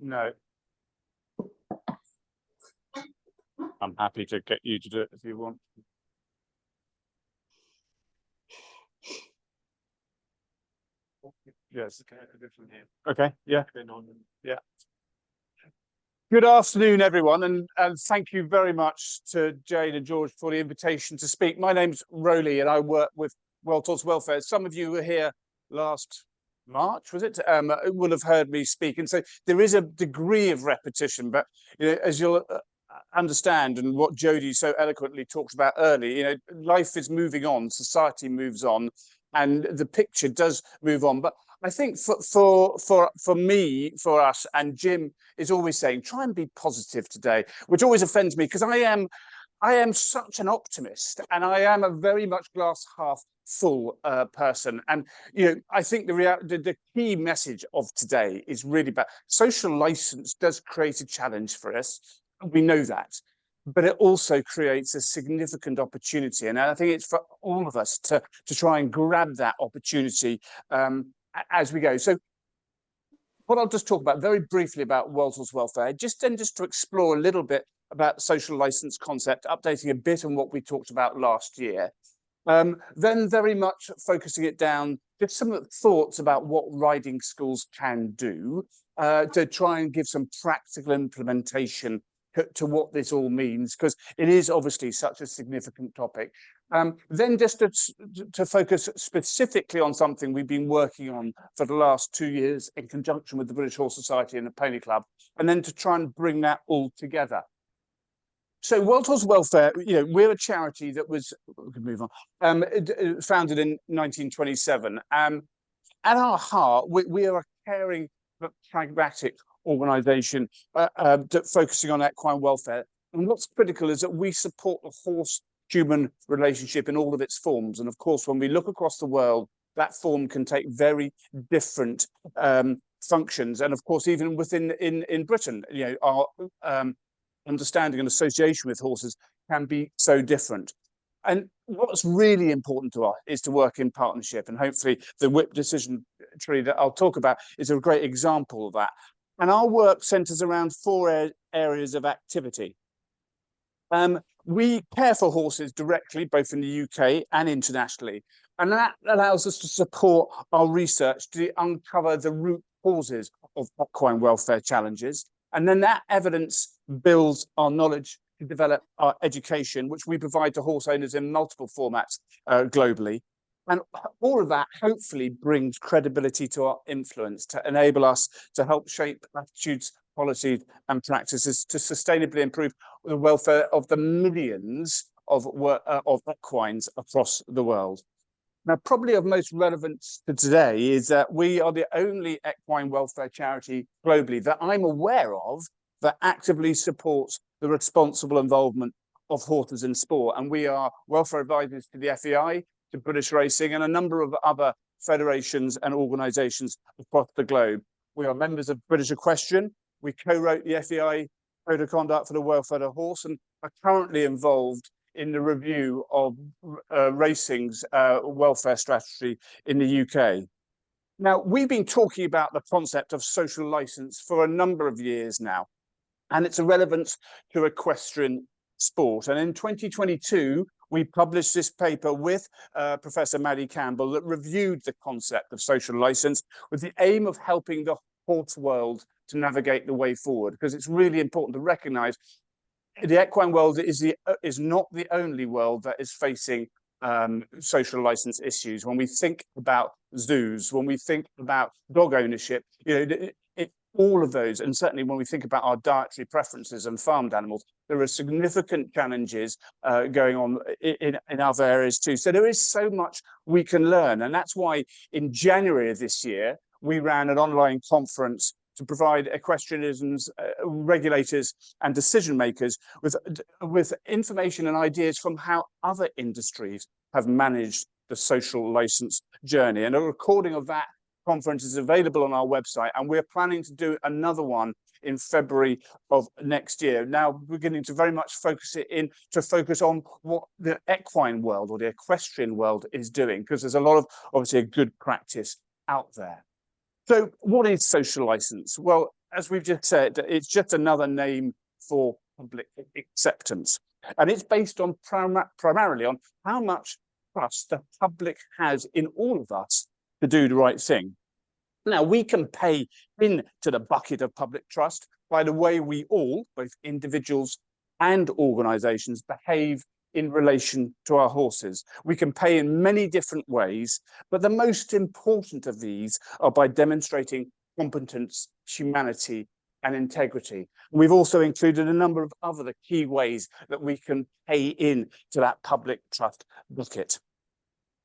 No. I'm happy to get you to do it if you want. Yes. Okay. Yeah. Yeah. Good afternoon, everyone, and thank you very much to Jane and George for the invitation to speak. My name's Rowley, and I work with World Towards Welfare. Some of you were here last March, was it? Will have heard me speak, and so there is a degree of repetition. But you know, as you'll understand, and what Jodie so eloquently talked about earlier, you know, life is moving on, society moves on, and the picture does move on. But I think for me, for us, and Jim is always saying, try and be positive today, which always offends me because I am such an optimist, and I am a very much glass half full person. And you know, I think the key message of today is really about social license does create a challenge for us. We know that, but it also creates a significant opportunity, and I think it's for all of us to try and grab that opportunity as we go. So what I'll just talk about very briefly about World Towards Welfare, just to explore a little bit about the social license concept, updating a bit on what we talked about last year. Then very much focusing it down, just some thoughts about what riding schools can do to try and give some practical implementation to what this all means, because it is obviously such a significant topic. Then just to focus specifically on something we've been working on for the last 2 years in conjunction with the British Horse Society and the Pony Club, and then to try and bring that all together. So World Horse Welfare, you know, we're a charity that was, we can move on, founded in 1927. At our heart, we are a caring but pragmatic organisation focusing on equine welfare. And what's critical is that we support the horse-human relationship in all of its forms. And of course, when we look across the world, that form can take very different functions. And of course, even within in Britain, you know, our understanding and association with horses can be so different. And what's really important to us is to work in partnership. And hopefully the WHIP decision tree that I'll talk about is a great example of that. And our work centres around 4 areas of activity. We care for horses directly, both in the UK and internationally. And that allows us to support our research to uncover the root causes of equine welfare challenges. And then that evidence builds our knowledge to develop our education, which we provide to horse owners in multiple formats globally. And all of that hopefully brings credibility to our influence to enable us to help shape attitudes, policies and practices to sustainably improve the welfare of the millions of equines across the world. Now, probably of most relevance to today is that we are the only equine welfare charity globally that I'm aware of that actively supports the responsible involvement of horses in sport. And we are welfare advisors to the FEI, to British Racing, and a number of other federations and organisations across the globe. We are members of British Equestrian. We co-wrote the FEI Code of Conduct for the Welfare of the Horse and are currently involved in the review of racing's welfare strategy in the UK. Now, we've been talking about the concept of social licence for a number of years now, and its relevance to equestrian sport. And in 2022, we published this paper with Professor Maddie Campbell that reviewed the concept of social licence with the aim of helping the horse world to navigate the way forward, because it's really important to recognise the equine world is not the only world that is facing social license issues. When we think about zoos, when we think about dog ownership, you know, all of those, and certainly when we think about our dietary preferences and farmed animals, there are significant challenges going on in other areas too. So there is so much we can learn, and that's why in January of this year we ran an online conference to provide equestrianism's regulators and decision makers with information and ideas from how other industries have managed the social license journey. And a recording of that conference is available on our website, and we're planning to do another one in February of next year. Now beginning to very much focus on what the equine world or the equestrian world is doing, because there's a lot of obviously a good practice out there. So what is social license? Well, as we've just said, it's just another name for public acceptance. And it's based on primarily on how much trust the public has in all of us to do the right thing. Now, we can pay into the bucket of public trust by the way we all, both individuals and organisations, behave in relation to our horses. We can pay in many different ways, but the most important of these are by demonstrating competence, humanity, and integrity. We've also included a number of other key ways that we can pay in to that public trust bucket.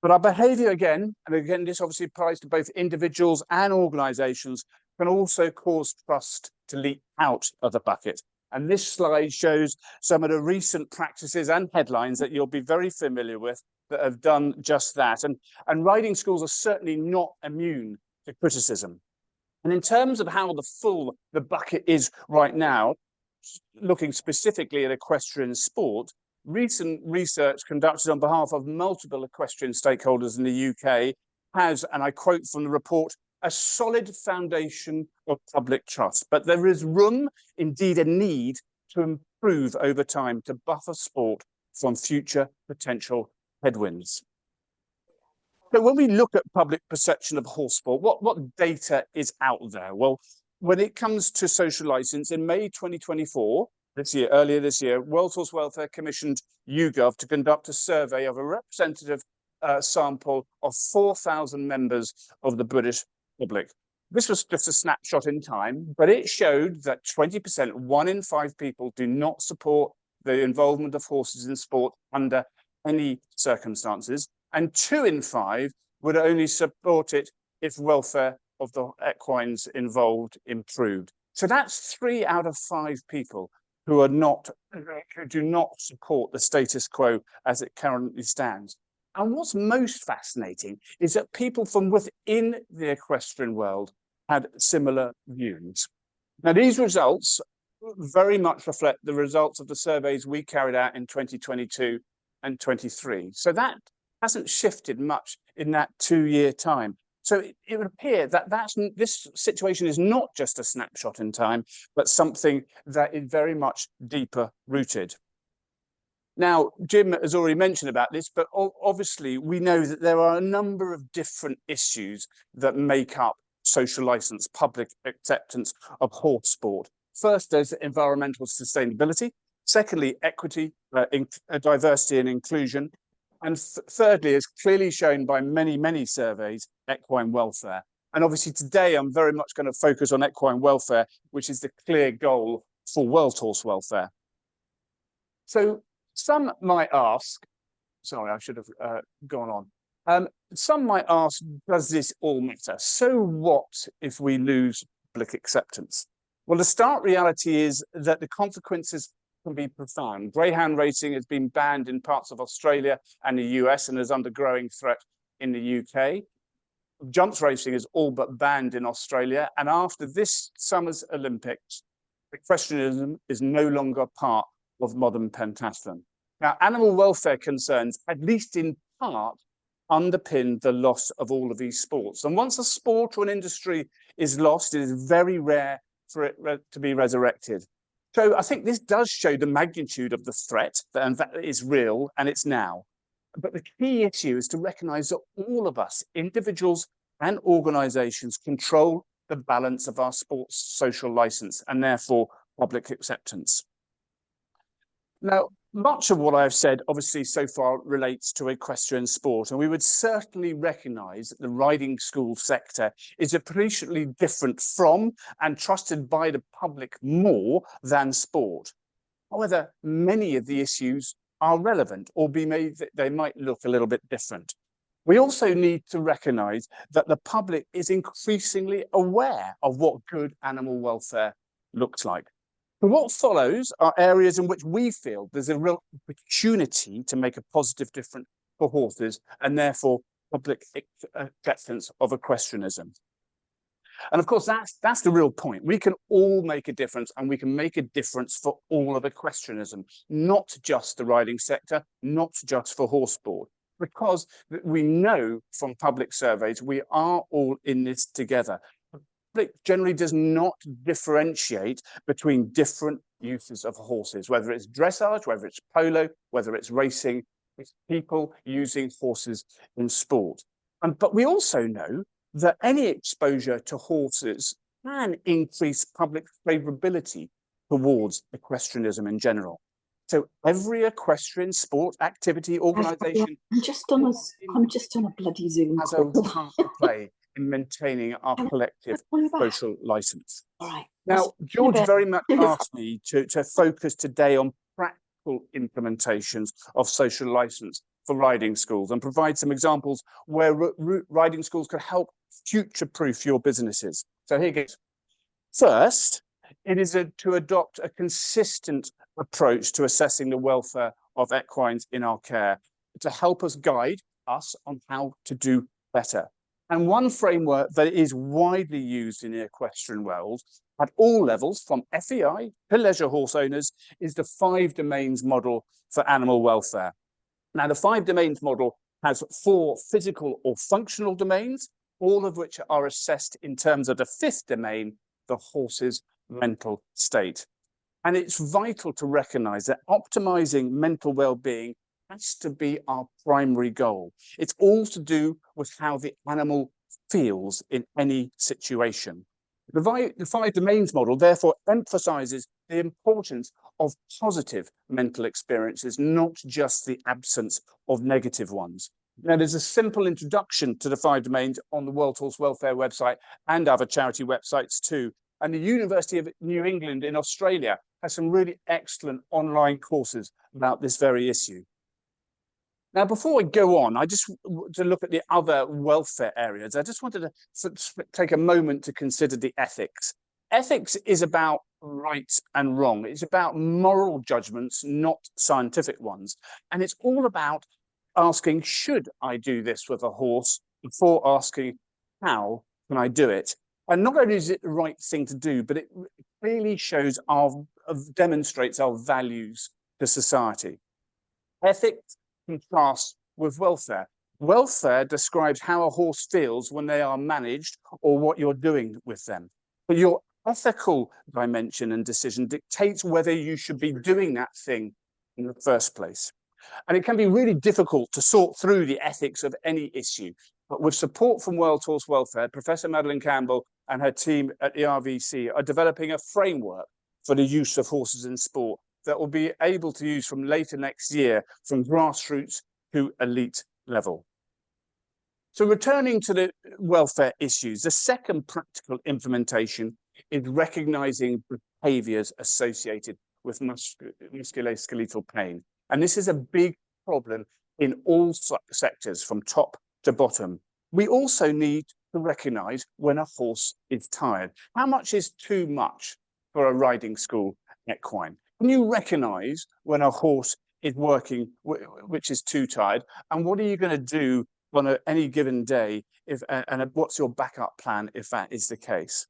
But our behaviour again, and again, this obviously applies to both individuals and organisations, can also cause trust to leak out of the bucket. And this slide shows some of the recent practices and headlines that you'll be very familiar with that have done just that. And riding schools are certainly not immune to criticism. And in terms of how full the bucket is right now, looking specifically at equestrian sport, recent research conducted on behalf of multiple equestrian stakeholders in the UK has, and I quote from the report, a solid foundation of public trust, but there is room, indeed a need, to improve over time to buffer sport from future potential headwinds. So when we look at public perception of horse sport, what data is out there? Well, when it comes to social licence, in May 2024, earlier this year, World Horse Welfare commissioned YouGov to conduct a survey of a representative sample of 4,000 members of the British public. This was just a snapshot in time, but it showed that 20%, 1 in 5 people, do not support the involvement of horses in sport under any circumstances, and 2 in 5 would only support it if welfare of the equines involved improved. So that's 3 out of 5 people who do not support the status quo as it currently stands. And what's most fascinating is that people from within the equestrian world had similar views. Now, these results very much reflect the results of the surveys we carried out in 2022 and 23. So that hasn't shifted much in that 2-year time. So it would appear that this situation is not just a snapshot in time, but something that is very much deeper rooted. Now, Jim has already mentioned about this, but obviously we know that there are a number of different issues that make up social licence, public acceptance of horse sport. First, there's environmental sustainability. Secondly, equity, diversity and inclusion. And thirdly, as clearly shown by many surveys, equine welfare. And obviously today I'm very much going to focus on equine welfare, which is the clear goal for World Horse Welfare. So some might ask, sorry, I should have gone on. Some might ask, does this all matter? So what if we lose public acceptance? Well, the stark reality is that the consequences can be profound. Greyhound racing has been banned in parts of Australia and the US and is under growing threat in the UK. Jumps racing is all but banned in Australia. And after this summer's Olympics, equestrianism is no longer part of modern pentathlon. Now, animal welfare concerns, at least in part, underpin the loss of all of these sports. And once a sport or an industry is lost, it is very rare for it to be resurrected. So I think this does show the magnitude of the threat, and that is real, and it's now. But the key issue is to recognise that all of us, individuals and organisations, control the balance of our sports social licence and therefore public acceptance. Now, much of what I've said, obviously, so far relates to equestrian sport, and we would certainly recognise that the riding school sector is appreciably different from and trusted by the public more than sport. However, many of the issues are relevant, or they might look a little bit different. We also need to recognise that the public is increasingly aware of what good animal welfare looks like. So what follows are areas in which we feel there's a real opportunity to make a positive difference for horses and therefore public acceptance of equestrianism. And of course, that's the real point. We can all make a difference, and we can make a difference for all of equestrianism, not just the riding sector, not just for horse sport, because we know from public surveys, we are all in this together. The public generally does not differentiate between different uses of horses, whether it's dressage, whether it's polo, whether it's racing, it's people using horses in sport. But we also know that any exposure to horses can increase public favourability towards equestrianism in general. So every equestrian sport activity organisation I'm just on a bloody Zoom has a part to play in maintaining our collective social licence. All right. Now, George very much asked me to focus today on practical implementations of social licence for riding schools and provide some examples where riding schools could help future-proof your businesses. So here goes. First, it is to adopt a consistent approach to assessing the welfare of equines in our care to help us guide us on how to do better. And one framework that is widely used in the equestrian world at all levels, from FEI to leisure horse owners, is the 5 domains model for animal welfare. Now, the 5 domains model has 4 physical or functional domains, all of which are assessed in terms of the 5th domain, the horse's mental state. And it's vital to recognise that optimising mental well-being has to be our primary goal. It's all to do with how the animal feels in any situation. The 5 domains model therefore emphasises the importance of positive mental experiences, not just the absence of negative ones. Now, there's a simple introduction to the 5 domains on the World Horse Welfare website and other charity websites too. And the University of New England in Australia has some really excellent online courses about this very issue. Now, before I go on, I just want to look at the other welfare areas. I just wanted to take a moment to consider the ethics. Ethics is about right and wrong. It's about moral judgments, not scientific ones. And it's all about asking, should I do this with a horse, before asking, how can I do it? And not only is it the right thing to do, but it clearly shows demonstrates our values to society. Ethics contrasts with welfare. Welfare describes how a horse feels when they are managed or what you're doing with them. But your ethical dimension and decision dictates whether you should be doing that thing in the first place. And it can be really difficult to sort through the ethics of any issue. But with support from World Horse Welfare, Professor Madeline Campbell and her team at the RVC are developing a framework for the use of horses in sport that will be able to use from later next year, from grassroots to elite level. So returning to the welfare issues, the second practical implementation is recognising behaviours associated with musculoskeletal pain. And this is a big problem in all sectors, from top to bottom. We also need to recognise when a horse is tired. How much is too much for a riding school equine? Can you recognise when a horse is working, which is too tired? And what are you going to do on any given day, and what's your backup plan if that is the case?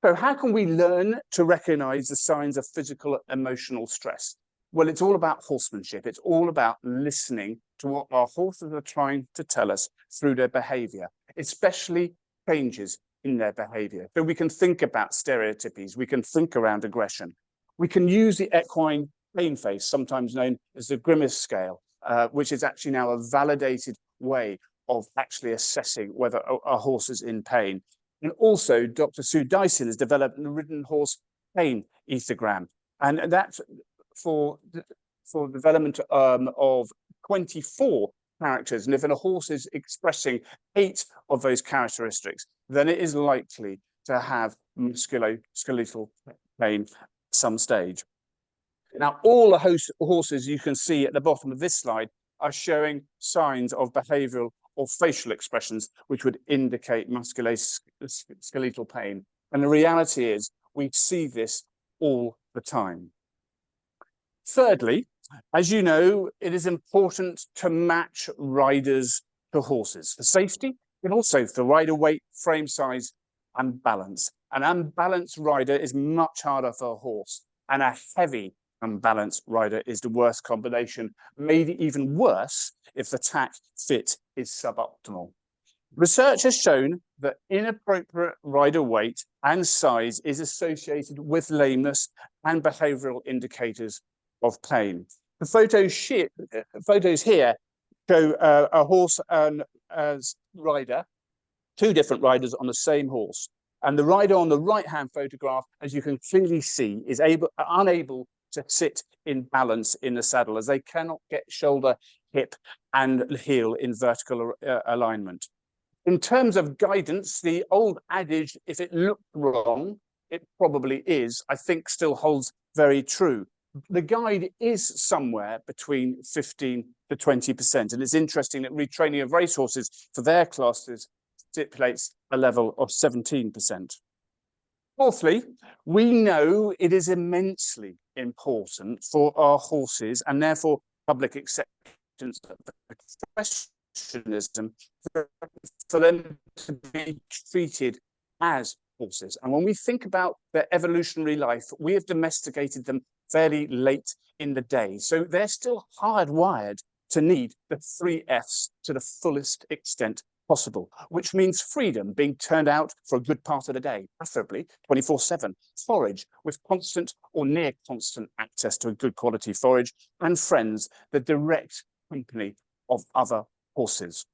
So how can we learn to recognise the signs of physical and emotional stress? Well, it's all about horsemanship. It's all about listening to what our horses are trying to tell us through their behaviour, especially changes in their behaviour. So we can think about stereotypies. We can think around aggression. We can use the equine pain face, sometimes known as the grimace scale, which is actually now a validated way of actually assessing whether a horse is in pain. And also, Dr. Sue Dyson has developed a ridden horse pain ethogram, and that's for development of 24 characters. And if a horse is expressing 8 of those characteristics, then it is likely to have musculoskeletal pain at some stage. Now, all the horses you can see at the bottom of this slide are showing signs of behavioural or facial expressions which would indicate musculoskeletal pain. And the reality is we see this all the time. Thirdly, as you know, it is important to match riders to horses for safety, but also for rider weight, frame size, and balance. An unbalanced rider is much harder for a horse, and a heavy unbalanced rider is the worst combination, made even worse if the tack fit is suboptimal. Research has shown that inappropriate rider weight and size is associated with lameness and behavioural indicators of pain. The photos here show a horse and a rider, two different riders on the same horse. And the rider on the right-hand photograph, as you can clearly see, is unable to sit in balance in the saddle, as they cannot get shoulder, hip, and heel in vertical alignment. In terms of guidance, the old adage, if it looked wrong, it probably is, I think still holds very true. The guide is somewhere between 15 to 20%. And it's interesting that retraining of racehorses for their classes stipulates a level of 17%. Fourthly, we know it is immensely important for our horses and therefore public acceptance of equestrianism for them to be treated as horses. And when we think about their evolutionary life, we have domesticated them fairly late in the day. So they're still hardwired to need the 3 Fs to the fullest extent possible, which means freedom, being turned out for a good part of the day, preferably 24/7, forage with constant or near constant access to a good quality forage, and friends, the direct company of other horses.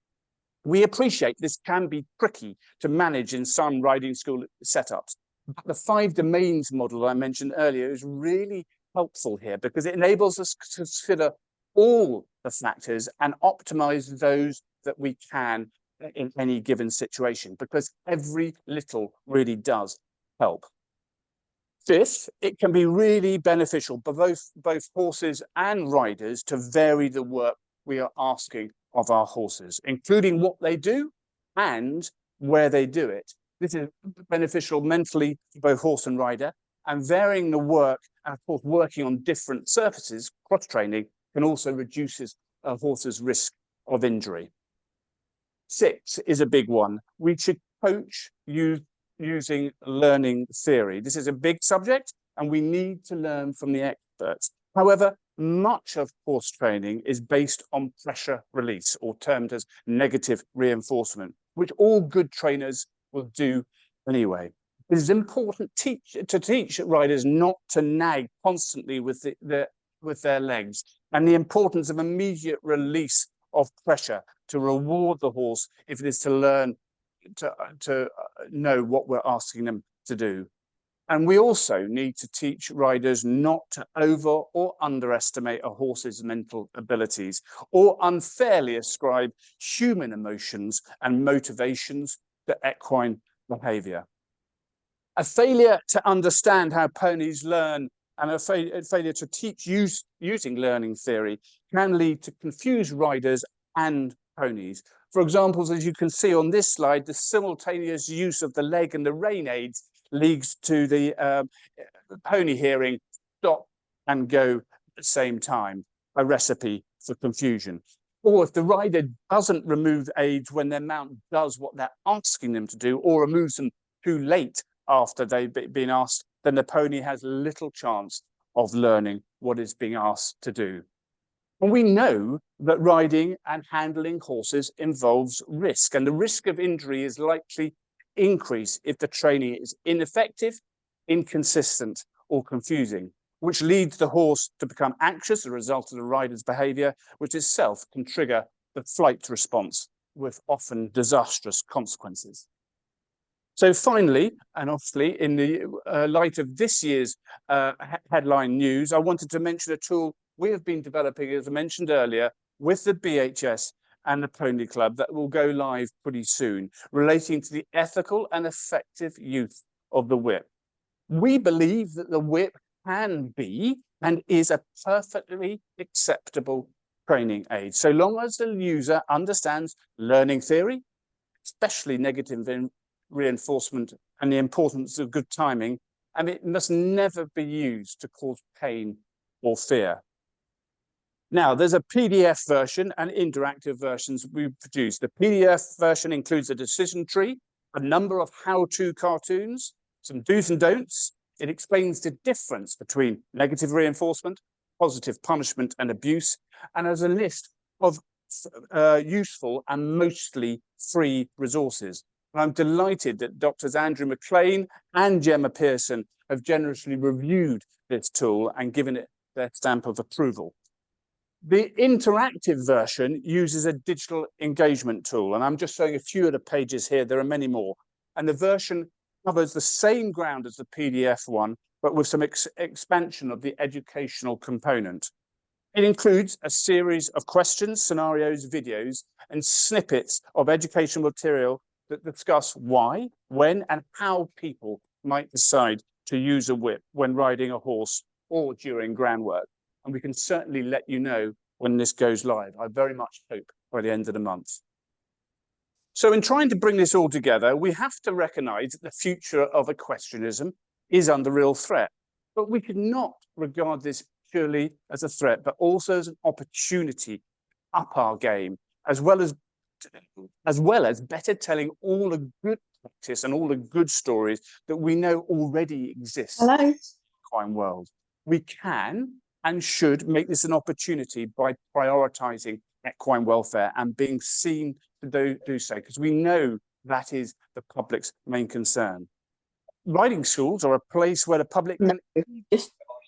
We appreciate this can be tricky to manage in some riding school setups, but the 5 domains model I mentioned earlier is really helpful here because it enables us to consider all the factors and optimize those that we can in any given situation, because every little really does help. Fifth, it can be really beneficial for both horses and riders to vary the work we are asking of our horses, including what they do and where they do it. This is beneficial mentally for both horse and rider, and varying the work, and of course working on different surfaces, cross-training, can also reduce a horse's risk of injury. 6 is a big one. We should coach using learning theory. This is a big subject, and we need to learn from the experts. However, much of horse training is based on pressure release, or termed as negative reinforcement, which all good trainers will do anyway. It is important to teach riders not to nag constantly with their legs, and the importance of immediate release of pressure to reward the horse if it is to learn to know what we're asking them to do. And we also need to teach riders not to over or underestimate a horse's mental abilities or unfairly ascribe human emotions and motivations to equine behavior. A failure to understand how ponies learn and a failure to teach using learning theory can lead to confused riders and ponies. For example, as you can see on this slide, the simultaneous use of the leg and the rein aids leads to the pony hearing stop and go at the same time, a recipe for confusion. Or if the rider doesn't remove aids when their mount does what they're asking them to do, or removes them too late after they've been asked, then the pony has little chance of learning what is being asked to do. And we know that riding and handling horses involves risk, and the risk of injury is likely to increase if the training is ineffective, inconsistent, or confusing, which leads the horse to become anxious as a result of the rider's behavior, which itself can trigger the flight response with often disastrous consequences. So finally, and obviously in the light of this year's headline news, I wanted to mention a tool we have been developing, as I mentioned earlier, with the BHS and the Pony Club that will go live pretty soon, relating to the ethical and effective use of the whip. We believe that the whip can be and is a perfectly acceptable training aids, so long as the user understands learning theory, especially negative reinforcement and the importance of good timing, and it must never be used to cause pain or fear. Now, there's a PDF version and interactive versions we produced. The PDF version includes a decision tree, a number of how-to cartoons, some do's and don'ts. It explains the difference between negative reinforcement, positive punishment and abuse, and has a list of useful and mostly free resources. And I'm delighted that Drs. Andrew McLean and Gemma Pearson have generously reviewed this tool and given it their stamp of approval. The interactive version uses a digital engagement tool, and I'm just showing a few of the pages here. There are many more. And the version covers the same ground as the PDF one, but with some expansion of the educational component. It includes a series of questions, scenarios, videos, and snippets of educational material that discuss why, when, and how people might decide to use a whip when riding a horse or during groundwork. And we can certainly let you know when this goes live. I very much hope by the end of the month. So in trying to bring this all together, we have to recognise that the future of equestrianism is under real threat. But we could not regard this purely as a threat, but also as an opportunity to up our game, as well as better telling all the good practice and all the good stories that we know already exist in the equine world. We can and should make this an opportunity by prioritising equine welfare and being seen to do so, because we know that is the public's main concern. Riding schools are a place where the public can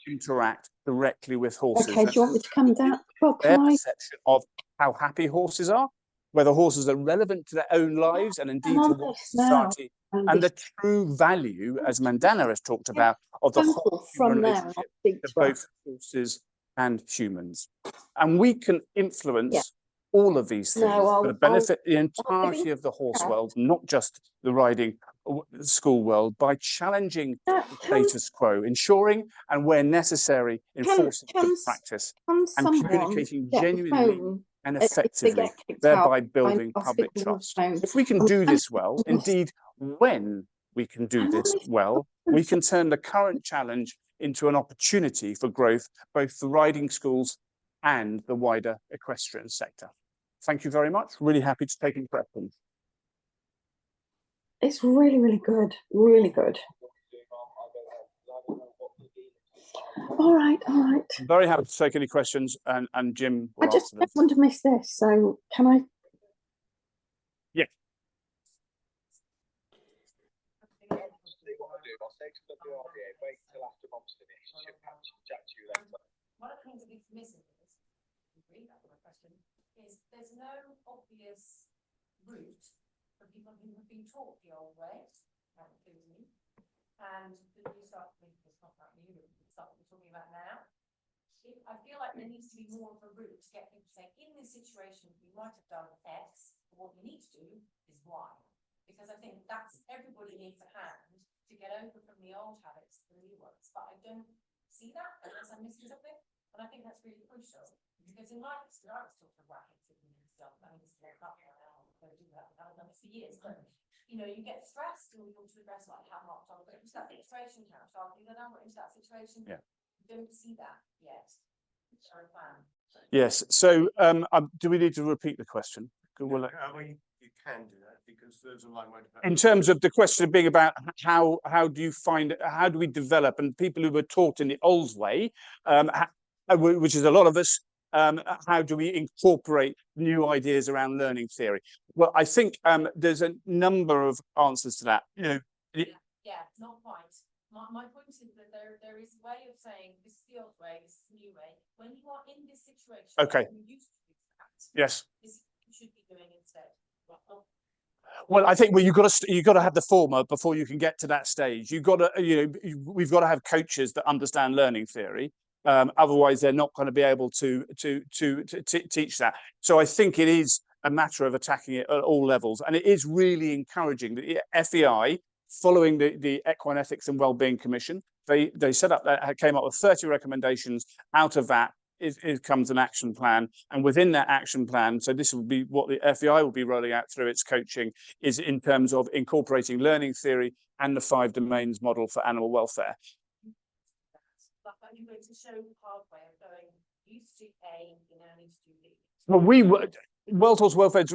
interact directly with horses. Okay, do you want me to come down? Well, their perception of how happy horses are, whether horses are relevant to their own lives and indeed to society, and the true value, as Mandana has talked about, of the whole human relationship to both horses and humans. And we can influence all of these things for the benefit the entirety of the horse world, not just the riding school world, by challenging the status quo, ensuring and where necessary enforcing good practice, and communicating genuinely and effectively, thereby building public trust. If we can do this well, indeed when we can do this well, we can turn the current challenge into an opportunity for growth, both for riding schools and the wider equestrian sector. Thank you very much. Really happy to take any questions. It's really, really good. Really good. All right, all right. I'm very happy to take any questions, and Jim will I just answer them. don't want to miss this, so can I? Yeah. One of the things that is missing is there's no obvious route for people who have been taught the old way, and the new stuff. It's not that new, the stuff we're talking about now. I feel like there needs to be more of a route to get people to say, in this situation, you might have done X, but what you need to do is Y. Because I think that's everybody needs a hand to get over from the old habits to the new ones. But I don't see that unless I'm missing something. And I think that's really crucial. Because in my history, I was taught to whack it and stuff. I mean, this is like up now. I don't do that. I've done it for years. But you know, you get stressed and you want to address like how much I'll get into that situation, how I'll do that, I'm into that situation. Yeah. Don't see that yet. Yes. So do we need to repeat the question? Well, you can do that because there's a line. In terms of the question being about how do you find, how do we develop, and people who were taught in the old way, which is a lot of us, how do we incorporate new ideas around learning theory? Well, I think there's a number of answers to that. You know, yeah, not quite. My point is that there is a way of saying this is the old way, this is the new way. When you are in this situation, okay. you used to do that. Yes. This you should be doing instead. Well, I think you've got to have the former before you can get to that stage. You've got to, we've got to have coaches that understand learning theory. Otherwise, they're not going to be able to teach that. So I think it is a matter of attacking it at all levels, and it is really encouraging that the FEI, following the Equine Ethics and Wellbeing Commission, they set up that, came up with 30 recommendations. Out of that, comes an action plan, and within that action plan, so this will be what the FEI will be rolling out through its coaching, is in terms of incorporating learning theory and the 5 domains model for animal welfare. But are you going to show the pathway of going, you used to do A, you now need to do B? Well, we would. Welltall's Welfare,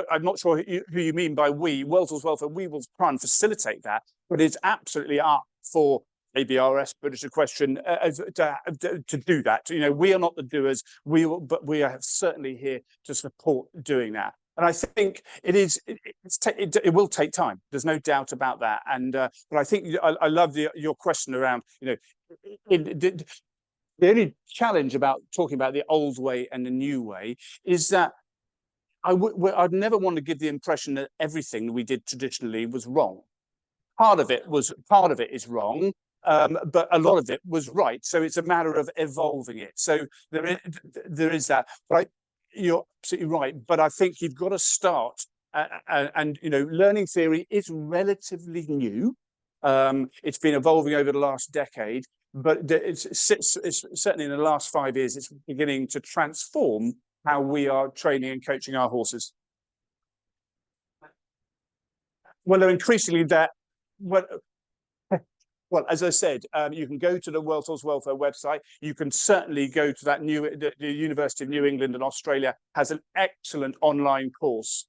I'm not sure who you mean by we. Welltall's Welfare, we will try and facilitate that, but it's absolutely up for ABRS, British Equestrian, to do that. You know, we are not the doers, but we are certainly here to support doing that. And I think it will take time. There's no doubt about that. And but I think I love your question around, you know, the only challenge about talking about the old way and the new way is that I'd never want to give the impression that everything we did traditionally was wrong. Part of it is wrong, but a lot of it was right. So it's a matter of evolving it. So there is that. But you're absolutely right. But I think you've got to start, and you know, learning theory is relatively new. It's been evolving over the last decade, but it's certainly in the last 5 years, it's beginning to transform how we are training and coaching our horses. Well, they're increasingly that. Well, as I said, you can go to the Welltall's Welfare website. You can certainly go to that the University of New England in Australia has an excellent online course.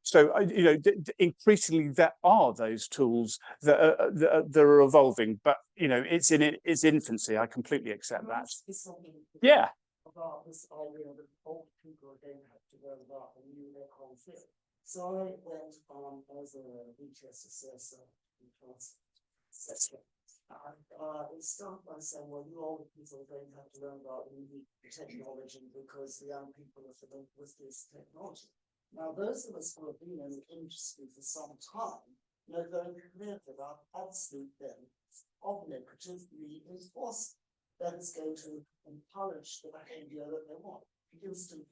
So you know, increasingly there are those tools that are evolving, but you know, it's in its infancy. I completely accept that. Yeah. About this idea that old people are going to have to learn about the new equine theory. So I went on as a BTS assessor in class. And it started by saying, well, you old people are going to have to learn about the new technology because the young people are familiar with this technology. Now, those of us who have been in the industry for some time know very clearly that our absolute benefits of negative reinforcement that is going to encourage the behavior that they want. Instant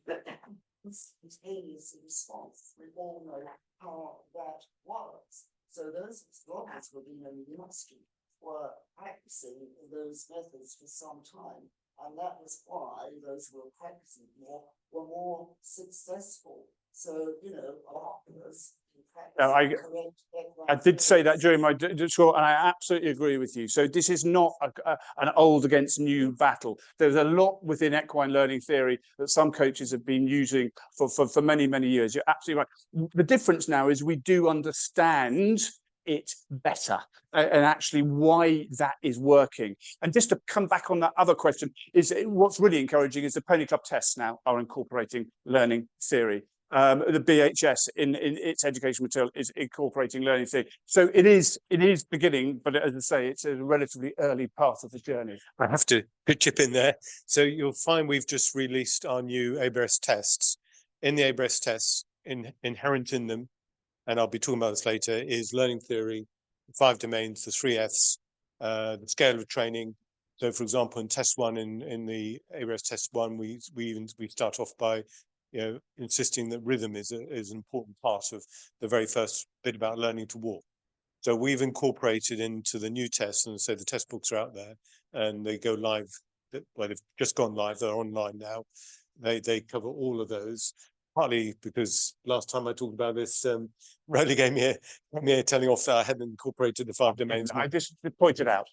instantaneous response. We all know how that works. So those explorers who have been in the industry were practicing those methods for some time. And that was why those who were practicing more were more successful. So, you know, I did say that during my talk, and I absolutely agree with you. So this is not an old against new battle. There's a lot within equine learning theory that some coaches have been using for many, many years. You're absolutely right. The difference now is we do understand it better and actually why that is working. And just to come back on that other question, is what's really encouraging is the Pony Club tests now are incorporating learning theory. The BHS in its education material is incorporating learning theory. So it is beginning, but as I say, it's a relatively early part of the journey. I have to chip in there. So you'll find we've just released our new ABRS tests. In the ABRS tests, inherent in them, and I'll be talking about this later, is learning theory, 5 domains, the 3 Fs, the scale of training. So, for example, in test 1, in the ABRS test 1, we start off by insisting that rhythm is an important part of the very first bit about learning to walk. So we've incorporated into the new tests, and so the test books are out there and they go live. Well, they've just gone live, they're online now. They cover all of those, partly because last time I talked about this, Rowley gave me a telling off that I hadn't incorporated the 5 domains. I just pointed out.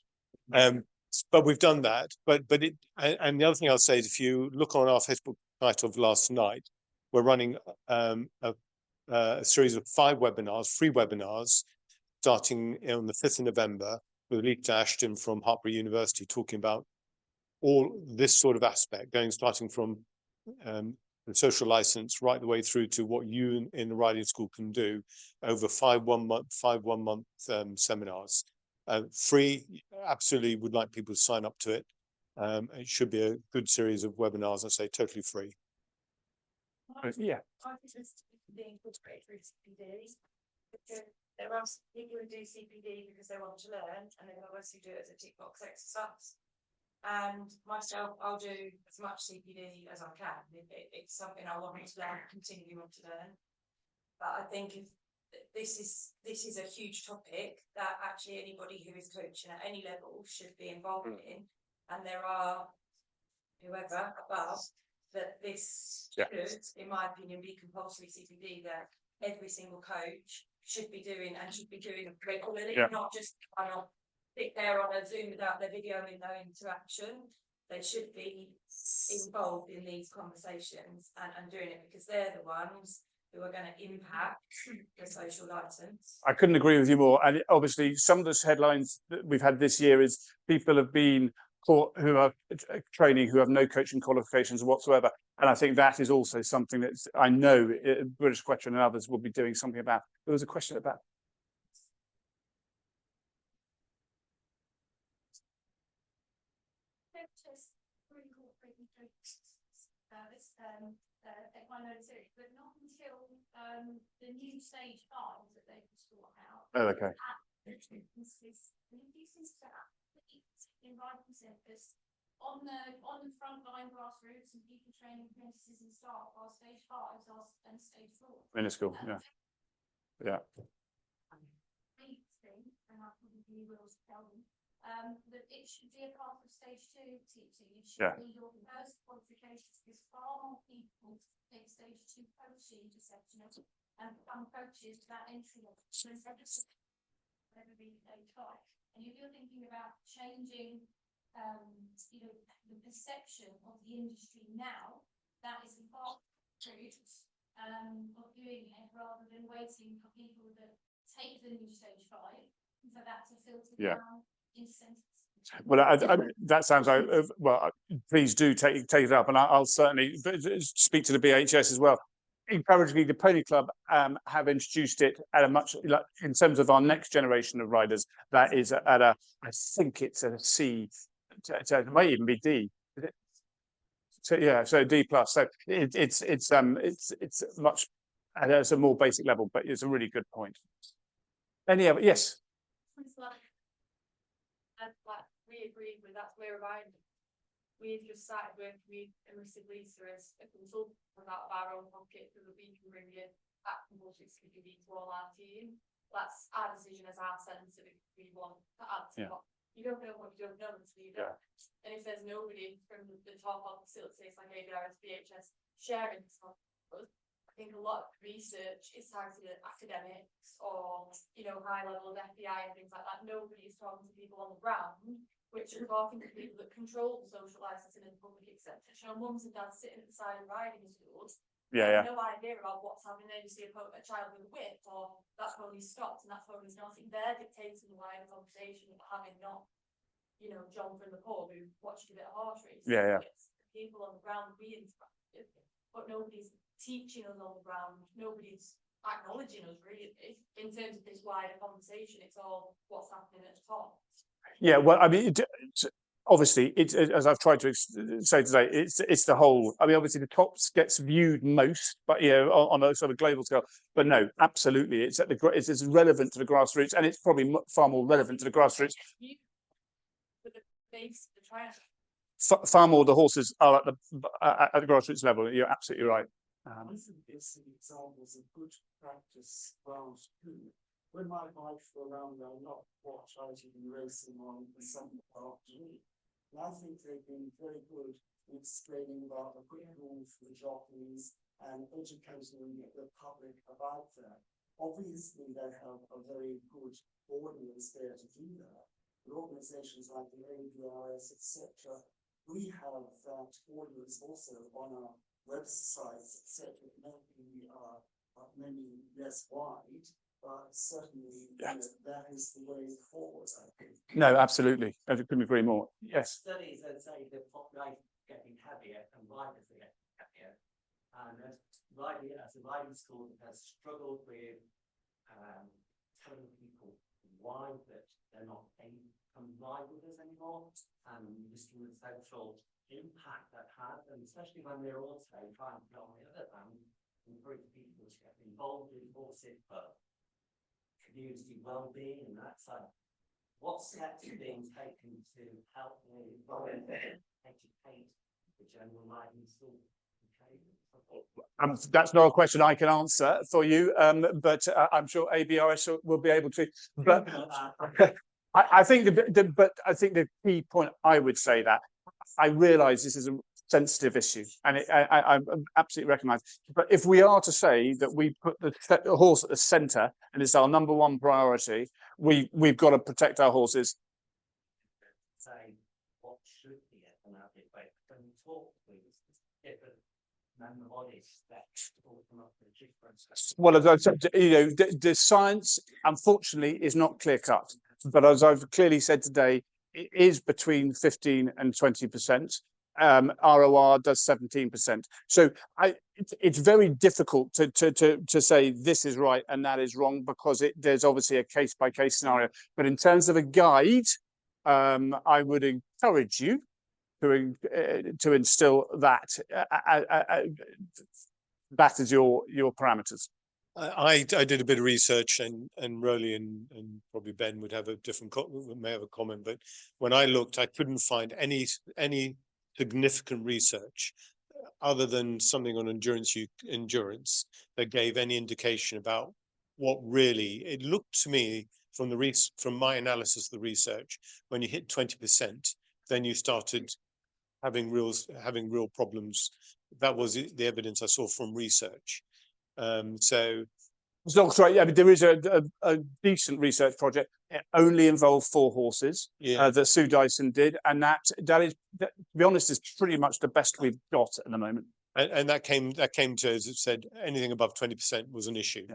But we've done that. But the other thing I'll say is, if you look on our Facebook site of last night, we're running a series of 5 webinars, free webinars, starting on the 5th of November with Lita Ashton from Hartpury University, talking about all this sort of aspect, starting from the social license right the way through to what you in the riding school can do over 5 one-month seminars. Free, absolutely would like people to sign up to it. It should be a good series of webinars, I say totally free. Yeah. I think this being incorporated through CPD, because there are people who do CPD because they want to learn, and there are others who do it as a tick box exercise. And myself, I'll do as much CPD as I can. It's something I want to learn, continue on to learn. But I think if this is a huge topic that actually anybody who is coaching at any level should be involved in, and there are whoever above, that this Yeah. should, in my opinion, be compulsory CPD that every single coach should be doing regularly, Yeah. not just kind of sit there on a Zoom without their video and no interaction. They should be involved in these conversations and doing it, because they're the ones who are going to impact the social license. I couldn't agree with you more. And obviously, some of the headlines that we've had this year is people have been caught who are training who have no coaching qualifications whatsoever. And I think that is also something that I know British Question and others will be doing something about. There was a question about. But not until the new stage 5 that they can sort out. Oh, okay. These things are in writing centres on the front line grassroots and people training apprentices and staff are stage 5s and stage 4. Minuscule, yeah. Yeah. Thing, and I probably will tell them that it should be a part of stage 2 teaching. It should Yeah. be your first qualifications, because far more people take stage 2 coaching perception and become coaches to that entry level. So never be stage 5. And if you're thinking about changing, the perception of the industry now, that is the part of doing it, rather than waiting for people that take the new stage 5 for that to filter down into centres. Well, that sounds like well. Please do take it up, and I'll certainly speak to the BHS as well. Encouragingly, the Pony Club have introduced it at a much, like, in terms of our next generation of riders. That is at a, I think it's a C. It might even be D. Is it? So yeah, so D plus. So it's much. And it's a more basic level, but it's a really good point. Any other? Yes. We agree with that's where around. We've just started working with Immersive Lisa as a consultant out of our own pocket, so that we can bring in that compulsory CPD to all our team. That's our decision as our centre that we want to add to what you don't know what you don't know until you don't. And if there's nobody from the top of facilities like ABRS, BHS sharing stuff, I think a lot of research is targeted at academics or, high level of FBI and things like that. Nobody is talking to people on the ground, which are talking to people that control the social licensing and public acceptance. Mums and dads sitting at the side of riding schools. Yeah. No idea about what's happening. Then you see a child with a whip, or that pony stopped and that pony's nothing. They're dictating the wider conversation, having not, John from the pub who watched a bit of horse racing. Yeah. It's people on the ground we interact with, but nobody's teaching us on the ground. Nobody's acknowledging us really in terms of this wider conversation. It's all what's happening at the top. Yeah, well, I mean, obviously, it's as I've tried to say today, it's the whole. I mean, obviously, the tops gets viewed most, but on a sort of global scale. But no, absolutely, it's at the it's relevant to the grassroots, and it's probably far more relevant to the grassroots. With the base, the triangle. Far more the horses are at the grassroots level. You're absolutely right. I think it's an examples of good practice ground too. When my bikes were around, I'll not watch ITV racing on the Sunday afternoon. And I think they've been very good in explaining about the quick rules for the jockeys and educating the public about that. Obviously, they have a very good audience there to do that. But organizations like the ABRS, etc., we have that audience also on our websites, etc. Maybe less wide, but certainly that is the way forward, I think. No, absolutely. I couldn't agree more. Yes. Studies that say the population is getting heavier and riders are getting heavier. And as a riding school that has struggled with telling people why that they're not able to come ride with us anymore, and just the social impact that had, and especially when they're also trying to get on the other hand, encourage people to get involved in horses for community well-being and that side. What steps are being taken to help educate the general riding school? That's not a question I can answer for you, but I'm sure ABRS will be able to. But I think the key point I would say that I realise this is sensitive issue, and I absolutely recognise. But if we are to say that we put the horse at the centre and it's our number one priority, we've got to protect our horses. Say what should be economic, but when you talk to different member bodies that will come up with different. Well, as I said, the science, unfortunately, is not clear cut. But as I've clearly said today, it is between 15 and 20%. ROR does 17%. So it's very difficult to say this is right and that is wrong, because there's obviously a case by case scenario. But in terms of a guide, I would encourage you to instill that that is your parameters. I did a bit of research, and Rowley and probably Ben would have a different may have a comment, but when I looked, I couldn't find any significant research other than something on endurance that gave any indication about what really it looked to me from my analysis of the research. When you hit 20%, then you started having real problems. That was the evidence I saw from research. So it's not right. Yeah, but there is a decent research project. It only involved 4 horses that Sue Dyson did, and that is, to be honest, is pretty much the best we've got at the moment. And that came to, as it said, anything above 20% was an issue,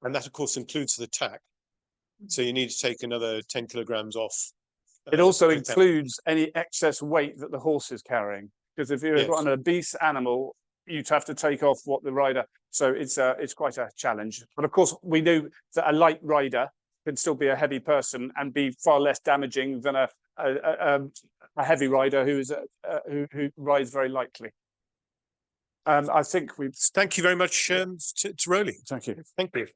and that of course includes the tack. So you need to take another 10 kilograms off. It also includes any excess weight that the horse is carrying, because if you've got an obese animal, you'd have to take off what the rider. So it's quite a challenge. But of course, we knew that a light rider can still be a heavy person and be far less damaging than a heavy rider who rides very lightly. I think we thank you very much to Rowley. Thank you. Thank you.